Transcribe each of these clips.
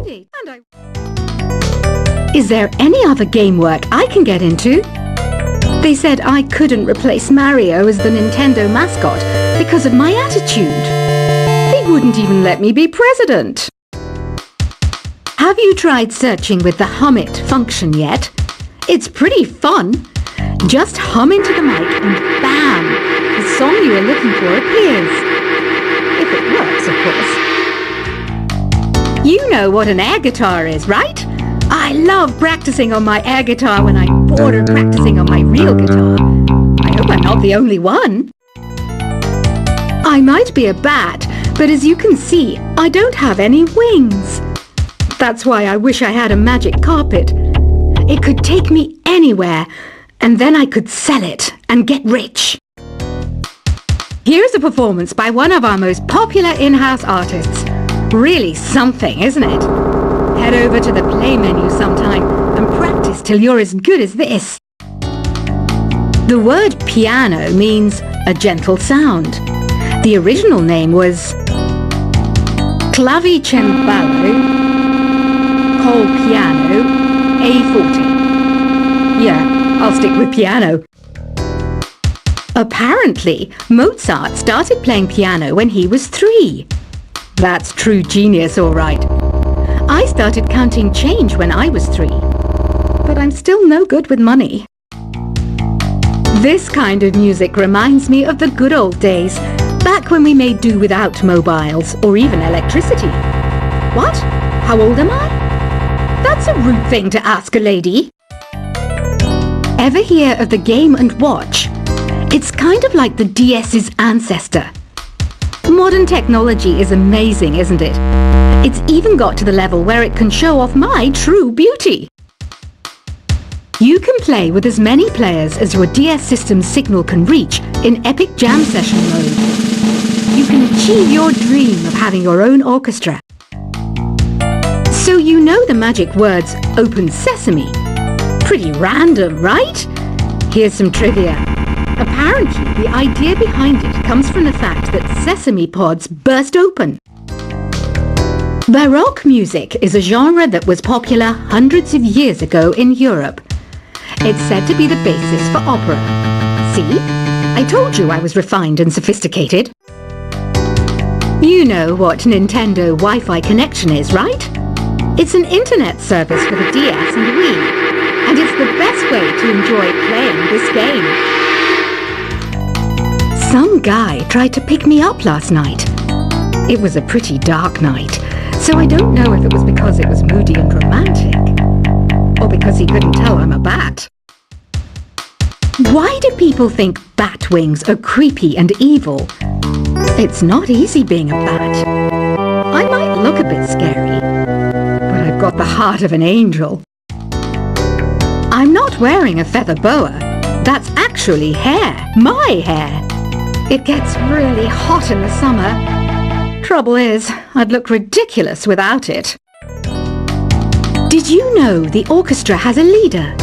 intimidating. Is there any other game work I can get into? They said I couldn't replace Mario as the Nintendo mascot because of my attitude. They wouldn't even let me be president. Have you tried searching with the hum it function yet? It's pretty fun. Just hum into the mic and bam! The song you are looking for appears. If it works, of course. You know what an air guitar is, right? I love practicing on my air guitar when I'm bored of practicing on my real guitar. I hope I'm not the only one. I might be a bat, but as you can see, I don't have any wings. That's why I wish I had a magic carpet. It could take me anywhere, and then I could sell it and get rich. Here's a performance by one of our most popular in-house artists. Really something, isn't it? Head over to the play menu sometime and practice till you're as good as this. The word piano means a gentle sound. The original name was clavicembalo col piano A forte. Yeah, I'll stick with piano. Apparently, Mozart started playing piano when he was 3. That's true genius, all right. I started counting change when I was 3, but I'm still no good with money. This kind of music reminds me of the good old days, back when we made do without mobiles or even electricity. What? How old am I? That's a rude thing to ask a lady. Ever hear of the Game & Watch? It's kind of like the DS's ancestor. Modern technology is amazing, isn't it? It's even got to the level where it can show off my true beauty. You can play with as many players as your DS system's signal can reach in epic jam session mode. You can achieve your dream of having your own orchestra. So you know the magic words "Open Sesame." Pretty random, right? Here's some trivia. Apparently, the idea behind it comes from the fact that sesame pods burst open. Baroque music is a genre that was popular hundreds of years ago in Europe. It's said to be the basis for opera. See? I told you I was refined and sophisticated. You know what Nintendo Wi-Fi connection is, right? It's an internet service for the DS and Wii, and it's the best way to enjoy playing this game. Some guy tried to pick me up last night. It was a pretty dark night, so I don't know if it was because it was moody and romantic, or because he couldn't tell I'm a bat. Why do people think bat wings are creepy and evil? It's not easy being a bat. I might look a bit scary, but I've got the heart of an angel. I'm not wearing a feather boa. That's actually hair, my hair. It gets really hot in the summer. Trouble is, I'd look ridiculous without it. Did you know the orchestra has a leader?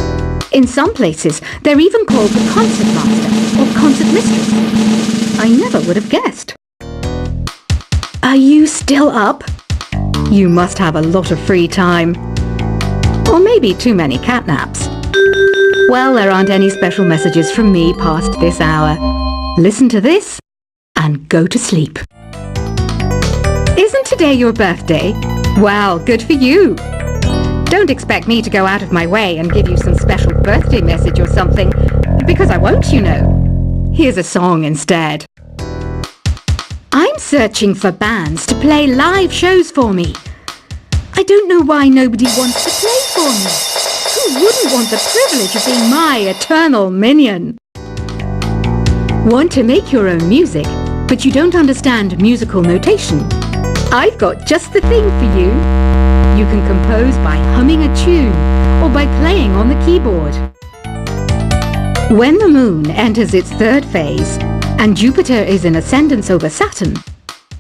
In some places, they're even called the concert master or concert mistress. I never would have guessed. Are you still up? You must have a lot of free time. Or maybe too many catnaps. Well, there aren't any special messages from me past this hour. Listen to this and go to sleep. Isn't today your birthday? Well, good for you. Don't expect me to go out of my way and give you some special birthday message or something, because I won't, you know. Here's a song instead. I'm searching for bands to play live shows for me. I don't know why nobody wants to play for me. Who wouldn't want the privilege of being my eternal minion? Want to make your own music, but you don't understand musical notation? I've got just the thing for you. You can compose by humming a tune or by playing on the keyboard. When the moon enters its third phase and Jupiter is in ascendance over Saturn,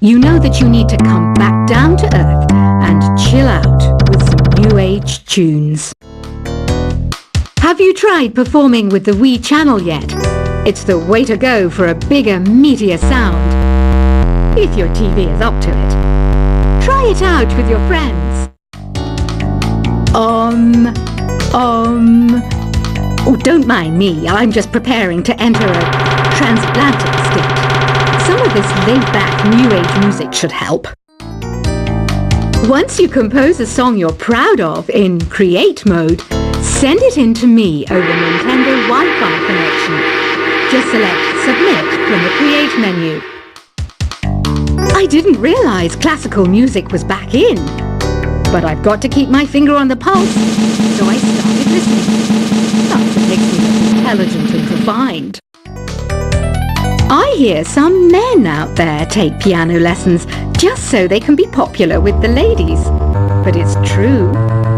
you know that you need to come back down to Earth and chill out with some new age tunes. Have you tried performing with the Wii channel yet? It's the way to go for a bigger, meatier sound. If your TV is up to it. Try it out with your friends. Oh, don't mind me. I'm just preparing to enter a transatlantic state. Some of this laid-back New Age music should help. Once you compose a song you're proud of in create mode, send it in to me over Nintendo Wi-Fi connection. Just select Submit from the Create menu. I didn't realize classical music was back in, but I've got to keep my finger on the pulse, so I started listening. That's what makes me look intelligent and refined. I hear some men out there take piano lessons just so they can be popular with the ladies. But it's true,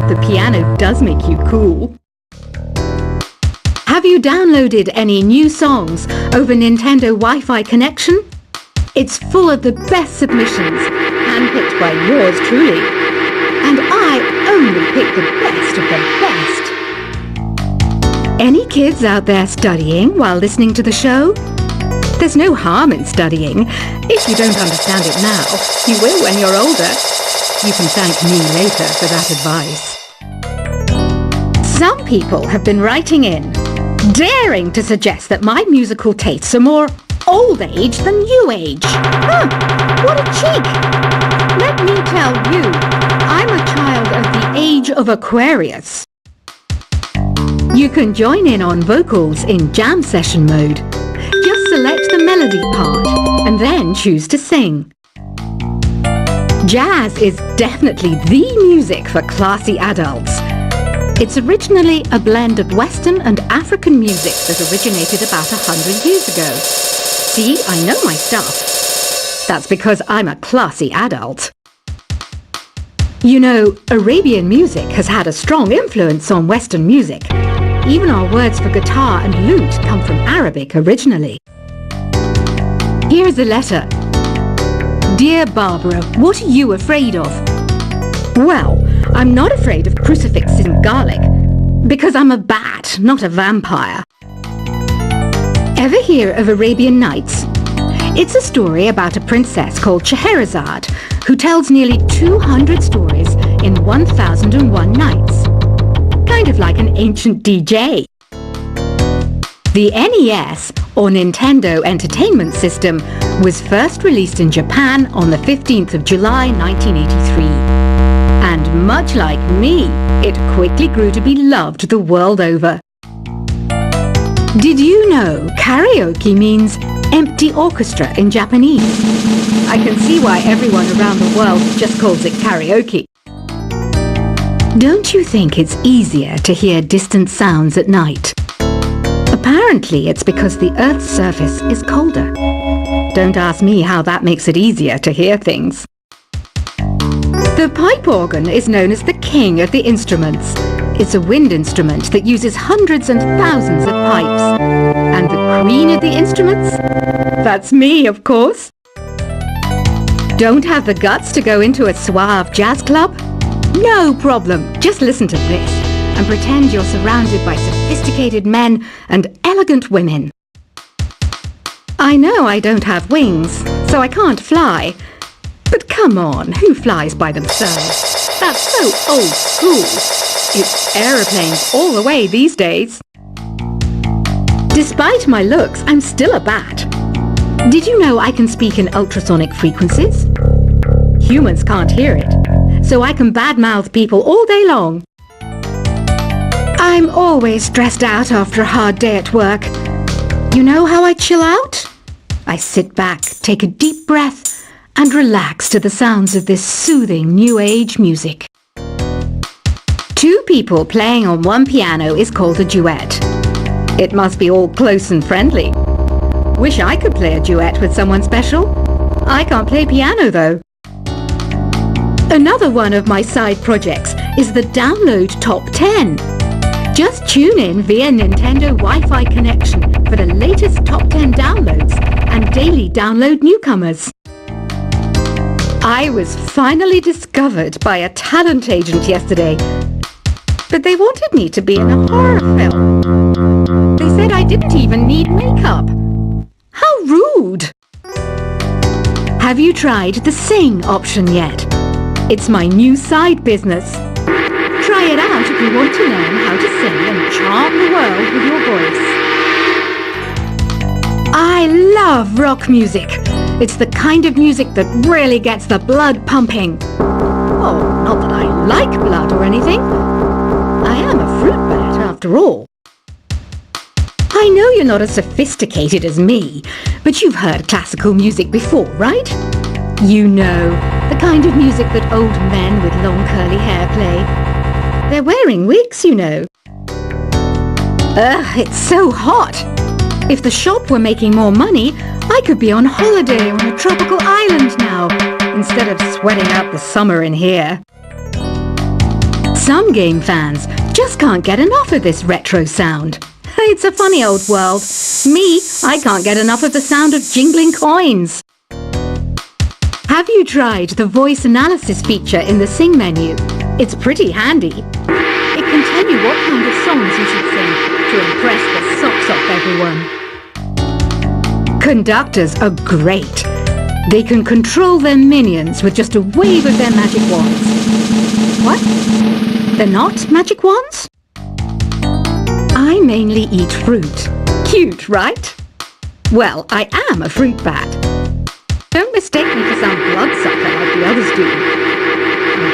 the piano does make you cool. Have you downloaded any new songs over Nintendo Wi-Fi connection? It's full of the best submissions, handpicked by yours truly. And I only pick the best of the best. Any kids out there studying while listening to the show? There's no harm in studying. If you don't understand it now, you will when you're older. You can thank me later for that advice. Some people have been writing in, daring to suggest that my musical tastes are more old age than new age. Huh, what a cheek! Let me tell you, I'm a child of the age of Aquarius. You can join in on vocals in jam session mode. Just select the melody part and then choose to sing. Jazz is definitely the music for classy adults. It's originally a blend of Western and African music that originated about 100 years ago. See, I know my stuff. That's because I'm a classy adult. You know, Arabian music has had a strong influence on Western music. Even our words for guitar and lute come from Arabic originally. Here's a letter. Dear Barbara, what are you afraid of? Well, I'm not afraid of crucifixes and garlic, because I'm a bat, not a vampire. Ever hear of Arabian Nights? It's a story about a princess called Scheherazade, who tells nearly 200 stories in 1001 nights. Kind of like an ancient DJ. The NES, or Nintendo Entertainment System, was first released in Japan on the 15th of July 1983. And much like me, it quickly grew to be loved the world over. Did you know karaoke means empty orchestra in Japanese? I can see why everyone around the world just calls it karaoke. Don't you think it's easier to hear distant sounds at night? Apparently it's because the Earth's surface is colder. Don't ask me how that makes it easier to hear things. The pipe organ is known as the king of the instruments. It's a wind instrument that uses hundreds and thousands of pipes. And the queen of the instruments? That's me, of course. Don't have the guts to go into a suave jazz club? No problem. Just listen to this and pretend you're surrounded by sophisticated men and elegant women. I know I don't have wings, so I can't fly. But come on, who flies by themselves? That's so old school. It's aeroplanes all the way these days. Despite my looks, I'm still a bat. Did you know I can speak in ultrasonic frequencies? Humans can't hear it, so I can badmouth people all day long. I'm always stressed out after a hard day at work. You know how I chill out? I sit back, take a deep breath, and relax to the sounds of this soothing new age music. Two people playing on one piano is called a duet. It must be all close and friendly. Wish I could play a duet with someone special. I can't play piano though. Another one of my side projects is the Download Top 10. Just tune in via Nintendo Wi-Fi connection for the latest top 10 downloads and daily download newcomers. I was finally discovered by a talent agent yesterday, but they wanted me to be in a horror film. They said I didn't even need makeup. How rude! Have you tried the Sing option yet? It's my new side business. Try it out you want to learn how to sing and charm the world with your voice. I love rock music. It's the kind of music that really gets the blood pumping. Oh, not that I like blood or anything. I am a fruit bat after all. I know you're not as sophisticated as me, but you've heard classical music before, right? You know, the kind of music that old men with long curly hair play. They're wearing wigs, you know. Ugh, it's so hot. If the shop were making more money, I could be on holiday on a tropical island now, instead of sweating out the summer in here. Some game fans just can't get enough of this retro sound. It's a funny old world. Me, I can't get enough of the sound of jingling coins. Have you tried the voice analysis feature in the Sing menu? It's pretty handy. It can tell you what kind of songs you should sing to impress the socks off everyone. Conductors are great. They can control their minions with just a wave of their magic wands. What? They're not magic wands? I mainly eat fruit. Cute, right? Well, I am a fruit bat. Don't mistake me for some bloodsucker like the others do. I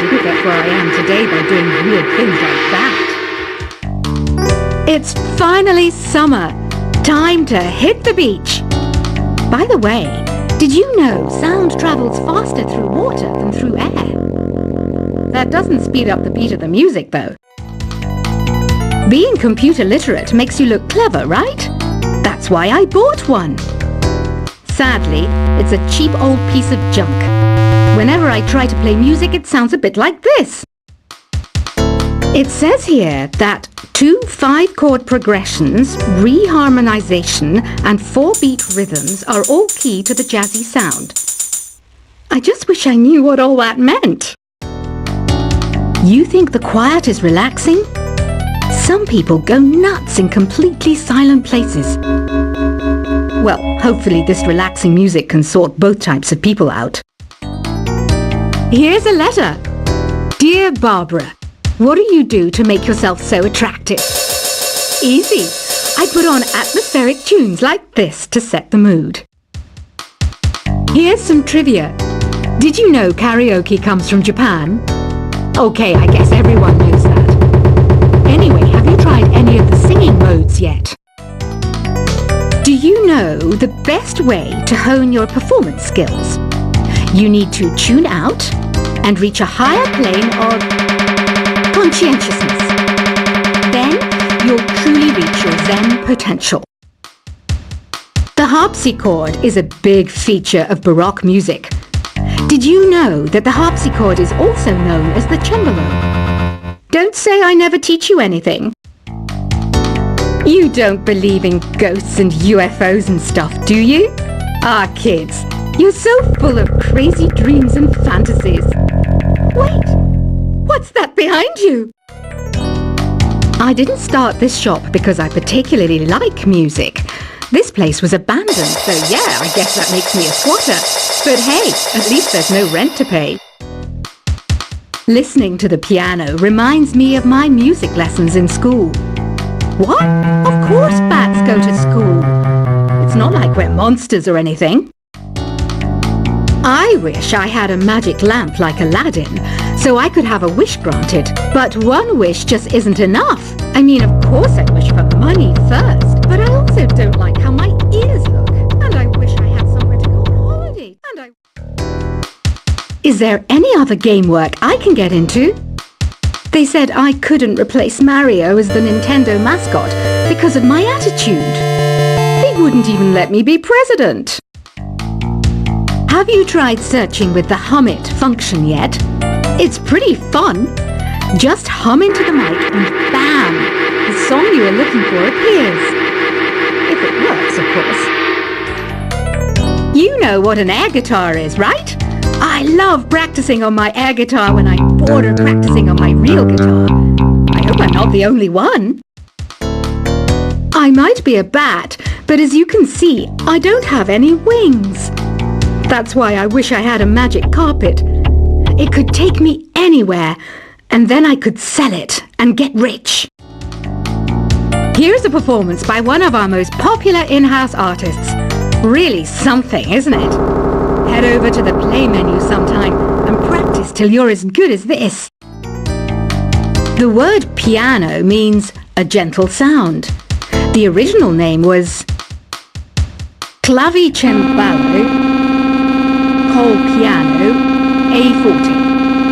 didn't get where I am today by doing weird things like that. It's finally summer. Time to hit the beach. By the way, did you know sound travels faster through water than through air? That doesn't speed up the beat of the music, though. Being computer literate makes you look clever, right? That's why I bought one. Sadly, it's a cheap old piece of junk. Whenever I try to play music, it sounds a bit like this. It says here that 2 5-chord progressions, reharmonization, and 4-beat rhythms are all key to the jazzy sound. I just wish I knew what all that meant. You think the quiet is relaxing? Some people go nuts in completely silent places. Well, hopefully this relaxing music can sort both types of people out. Here's a letter. Dear Barbara, what do you do to make yourself so attractive? Easy. I put on atmospheric tunes like this to set the mood. Here's some trivia. Did you know karaoke comes from Japan? Okay, I guess everyone knows that. Anyway, have you tried any of the singing modes yet? Do you know the best way to hone your performance skills? You need to tune out and reach a higher plane of conscientiousness. Then you'll truly reach your Zen potential. The harpsichord is a big feature of Baroque music. Did you know that the harpsichord is also known as the cembalo? Don't say I never teach you anything. You don't believe in ghosts and UFOs and stuff, do you? Ah, kids, you're so full of crazy dreams and fantasies. Wait, what's that behind you? I didn't start this shop because I particularly like music. This place was abandoned, so yeah, I guess that makes me a squatter. But hey, at least there's no rent to pay. Listening to the piano reminds me of my music lessons in school. What? Of course bats go to school. It's not like we're monsters or anything. I wish I had a magic lamp like Aladdin, so I could have a wish granted. But one wish just isn't enough. I mean, of course I wish for money first, but I also don't like how my ears look. And I wish I had somewhere to go on holiday. Is there any other game work I can get into? They said I couldn't replace Mario as the Nintendo mascot because of my attitude. They wouldn't even let me be president. Have you tried searching with the hum it function yet? It's pretty fun. Just hum into the mic and bam! The song you are looking for appears. If it works, of course. You know what an air guitar is, right? I love practicing on my air guitar when I'm bored of practicing on my real guitar. I hope I'm not the only one. I might be a bat, but as you can see, I don't have any wings. That's why I wish I had a magic carpet. It could take me anywhere, and then I could sell it and get rich. Here's a performance by one of our most popular in-house artists. Really something, isn't it? Head over to the play menu sometime and practice till you're as good as this. The word piano means a gentle sound. The original name was clavicembalo col piano A forte.